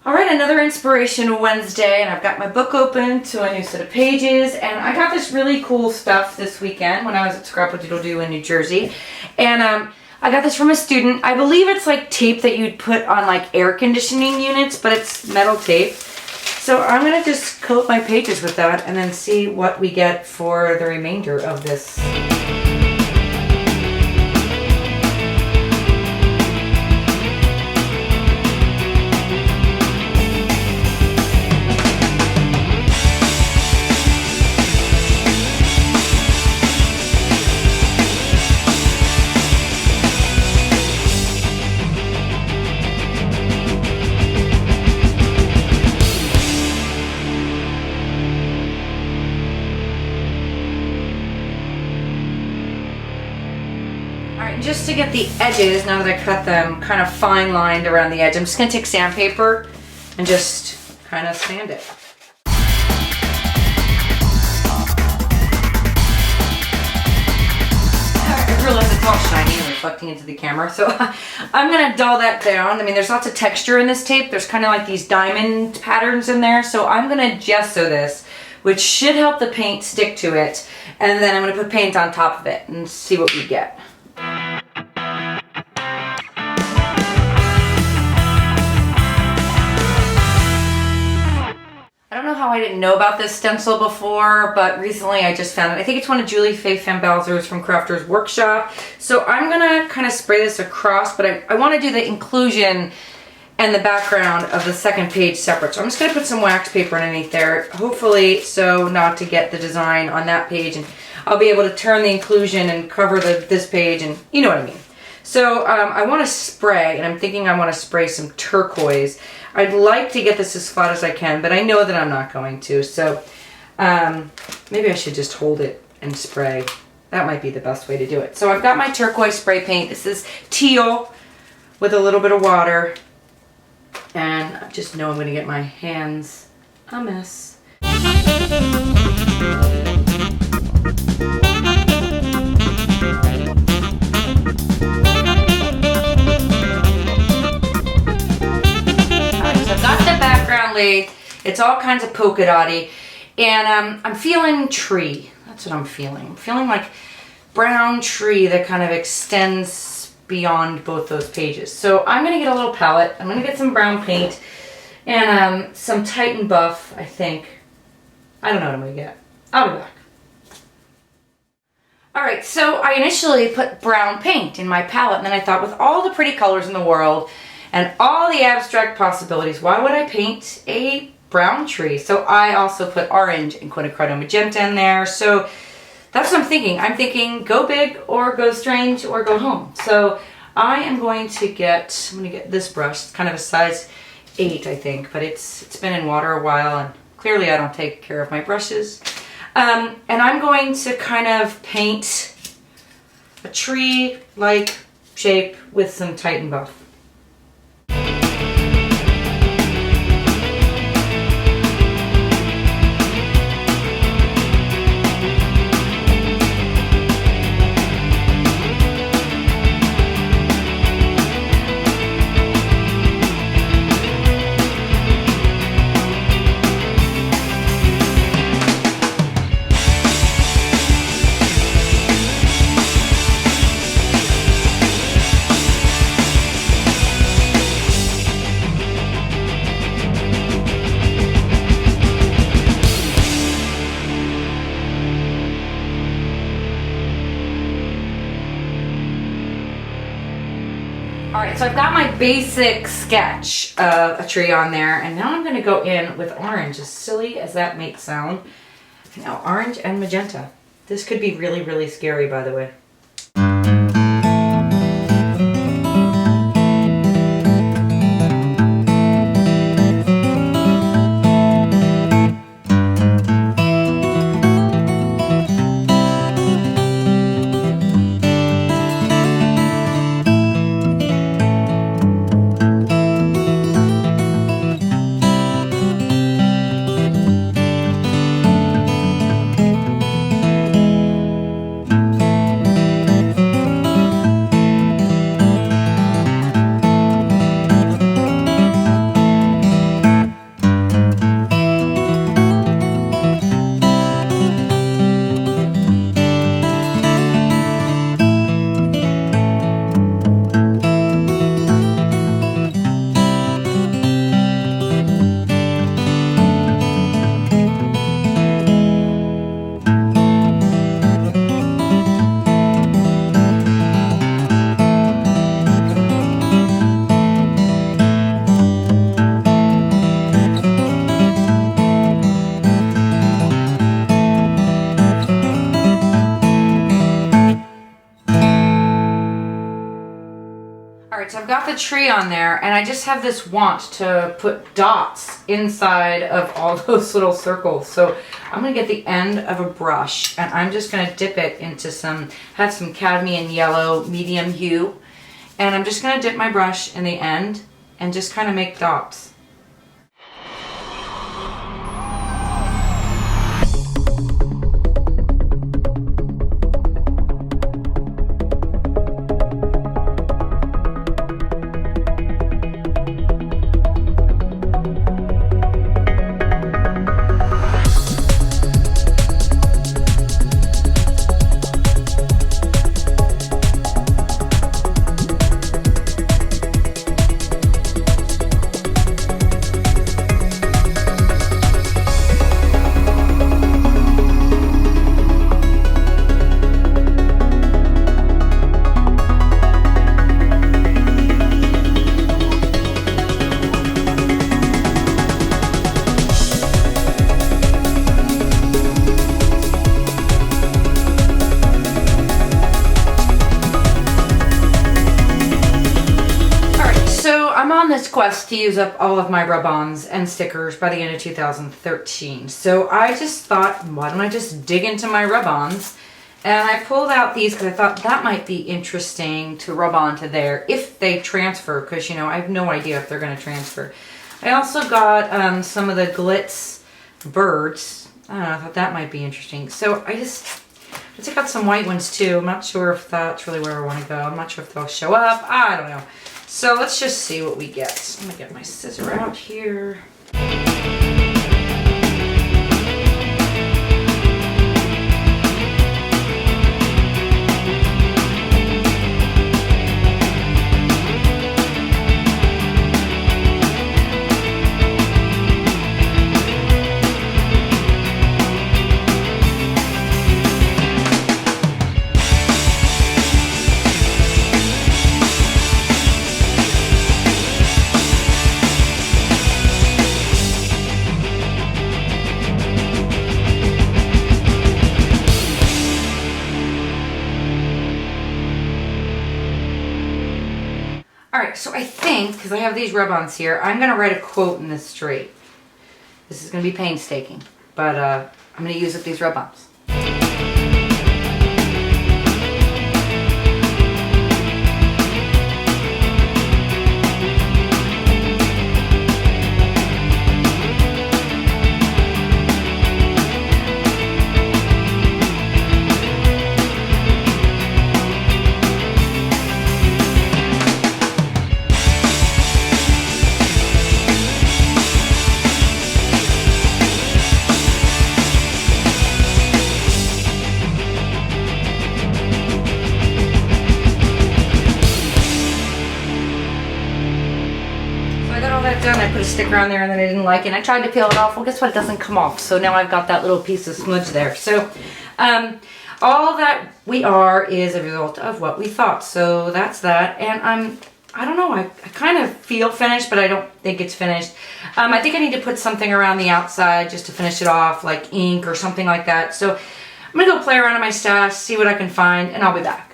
All right, another Inspiration Wednesday, and I've got my book open to a new set of pages, and I got this really cool stuff this weekend when I was at Scrap-a-Doodle-Doo in New Jersey, and I got this from a student. I believe it's like tape that you'd put on like air conditioning units, but it's metal tape. So I'm gonna just coat my pages with that and then see what we get for the remainder of this. Just to get the edges, now that I cut them kind of fine lined around the edge, I'm just going to take sandpaper and just kind of sand it. I realize it's all shiny and reflecting into the camera, so I'm going to dull that down. I mean, there's lots of texture in this tape. There's kind of like these diamond patterns in there, so I'm going to gesso this, which should help the paint stick to it, and then I'm going to put paint on top of it and see what we get. I don't know how I didn't know about this stencil before, but recently I just found it. I think it's one of Julie Faye Fambalzer's from Crafter's Workshop. So I'm gonna kind of spray this across, but I want to do the inclusion and the background of the second page separate. So I'm just gonna put some wax paper underneath there, hopefully so not to get the design on that page, and I'll be able to turn the inclusion and cover this page, and you know what I mean. So I want to spray, and I'm thinking I want to spray some turquoise. I'd like to get this as flat as I can, but I know that I'm not going to. So maybe I should just hold it and spray. That might be the best way to do it. So I've got my turquoise spray paint. This is teal with a little bit of water. And I just know I'm going to get my hands a mess. It's all kinds of polka dotty, and I'm feeling tree. That's what I'm feeling. I'm feeling like brown tree that kind of extends beyond both those pages. So I'm going to get a little palette. I'm going to get some brown paint and some Titan Buff, I think. I don't know what I'm going to get. I'll be back. Alright, so I initially put brown paint in my palette, and then I thought, with all the pretty colors in the world and all the abstract possibilities, why would I paint a brown tree? So I also put orange and quinacridone magenta in there. So that's what I'm thinking. I'm thinking go big or go strange or go home. So I'm going to get this brush. It's kind of a size 8, I think, but it's been in water a while, and clearly I don't take care of my brushes. And I'm going to kind of paint a tree-like shape with some Titan Buff. Alright, so I've got my basic sketch of a tree on there, and now I'm going to go in with orange, as silly as that may sound. Now, orange and magenta. This could be really, really scary, by the way. the tree on there, and I just have this want to put dots inside of all those little circles. So I'm going to get the end of a brush, and I'm just going to dip it into have some cadmium yellow medium hue. And I'm just going to dip my brush in the end and just kind of make dots. This quest to use up all of my rub-ons and stickers by the end of 2013. So I just thought, why don't I just dig into my rub-ons? And I pulled out these because I thought that might be interesting to rub onto there if they transfer, because you know, I have no idea if they're going to transfer. I also got some of the Glitz birds. I don't know, I thought that might be interesting. So I took out some white ones too. I'm not sure if that's really where I want to go. I'm not sure if they'll show up. I don't know. So let's just see what we get. I'm gonna get my scissor out here. Alright, so I think, because I have these rub-ons here, I'm going to write a quote in this straight. This is going to be painstaking, but I'm going to use up these rub-ons. Done. I put a sticker on there and then I didn't like it. I tried to peel it off. Well, guess what? It doesn't come off. So now I've got that little piece of smudge there. So all that we are is a result of what we thought. So that's that. And I don't know. I kind of feel finished, but I don't think it's finished. I think I need to put something around the outside just to finish it off, like ink or something like that. So I'm going to go play around in my stash, see what I can find, and I'll be back.